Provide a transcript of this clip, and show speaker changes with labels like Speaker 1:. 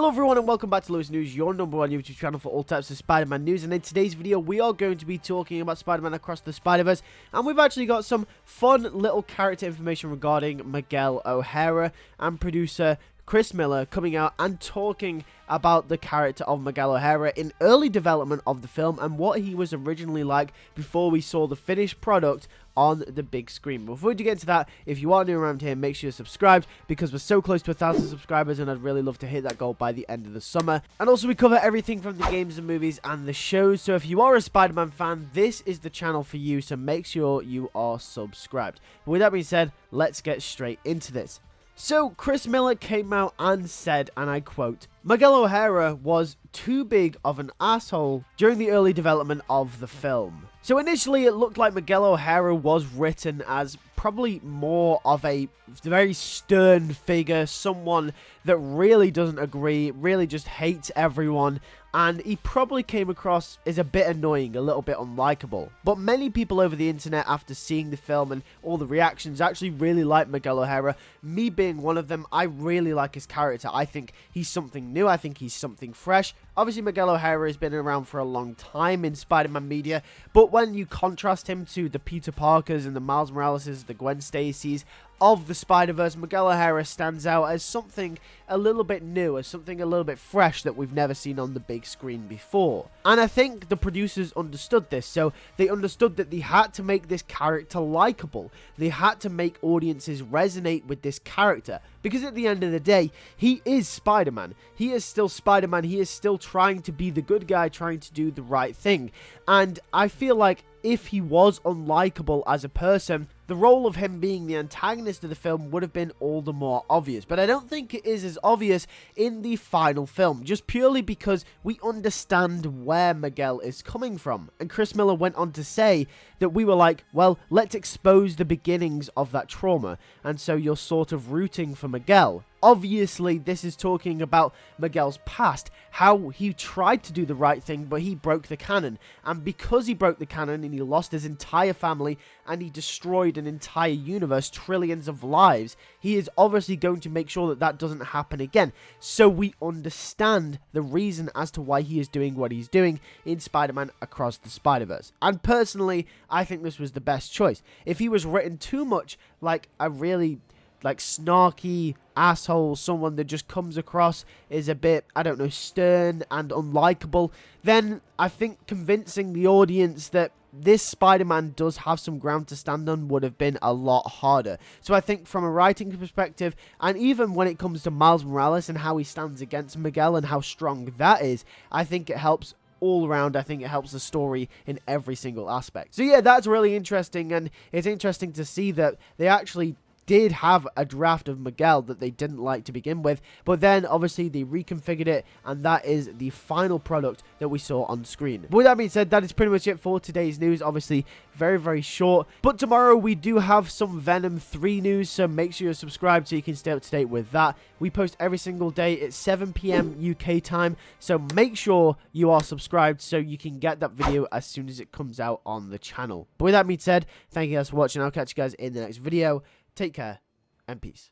Speaker 1: Hello everyone and welcome back to LewisNews, your #1 YouTube channel for all types of Spider-Man news. And in today's video, we are going to be talking about Spider-Man Across the Spider-Verse. And we've actually got some fun little character information regarding Miguel O'Hara and producer Chris Miller coming out and talking about the character of Miguel O'Hara in early development of the film and what he was originally like before we saw the finished product on the big screen. Before we get into that, if you are new around here, make sure you're subscribed because we're so close to 1,000 subscribers and I'd really love to hit that goal by the end of the summer. And also we cover everything from the games and movies and the shows, so if you are a Spider-Man fan, this is the channel for you, so make sure you are subscribed. But with that being said, let's get straight into this. So, Chris Miller came out and said, and I quote, "Miguel O'Hara was too big of an asshole during the early development of the film." So initially it looked like Miguel O'Hara was written as probably more of a very stern figure, someone that really doesn't agree, really just hates everyone, and he probably came across as a bit annoying, a little bit unlikable. But many people over the internet, after seeing the film and all the reactions, actually really like Miguel O'Hara, me being one of them. I really like his character. I think he's something new, I think he's something fresh. Obviously Miguel O'Hara has been around for a long time in Spider-Man media, but when you contrast him to the Peter Parkers and the Miles Moraleses, the Gwen Stacy's of the Spider-Verse, Miguel O'Hara stands out as something a little bit new, as something a little bit fresh that we've never seen on the big screen before. And I think the producers understood this, so they understood that they had to make this character likable. They had to make audiences resonate with this character, because at the end of the day, he is Spider-Man. He is still Spider-Man. He is still trying to be the good guy, trying to do the right thing. And I feel like if he was unlikable as a person, the role of him being the antagonist of the film would have been all the more obvious. But I don't think it is as obvious in the final film, just purely because we understand where Miguel is coming from. And Chris Miller went on to say that we were like, well, let's expose the beginnings of that trauma. And so you're sort of rooting for Miguel. Obviously, this is talking about Miguel's past, how he tried to do the right thing, but he broke the canon. And because he broke the canon and he lost his entire family and he destroyed an entire universe, trillions of lives, he is obviously going to make sure that that doesn't happen again. So we understand the reason as to why he is doing what he's doing in Spider-Man Across the Spider-Verse. And personally, I think this was the best choice. If he was written too much like a really snarky asshole, someone that just comes across is a bit, I don't know, stern and unlikable, then I think convincing the audience that this Spider-Man does have some ground to stand on would have been a lot harder. So I think from a writing perspective, and even when it comes to Miles Morales and how he stands against Miguel and how strong that is, I think it helps all around. I think it helps the story in every single aspect. So yeah, that's really interesting, and it's interesting to see that they actually did have a draft of Miguel that they didn't like to begin with, but then obviously they reconfigured it, and that is the final product that we saw on screen. But with that being said, that is pretty much it for today's news. Obviously very short, but tomorrow we do have some Venom 3 news, so make sure you're subscribed so you can stay up to date with that. We post every single day at 7 PM UK time, so make sure you are subscribed so you can get that video as soon as it comes out on the channel. But with that being said, thank you guys for watching. I'll catch you guys in the next video. Take care, and peace.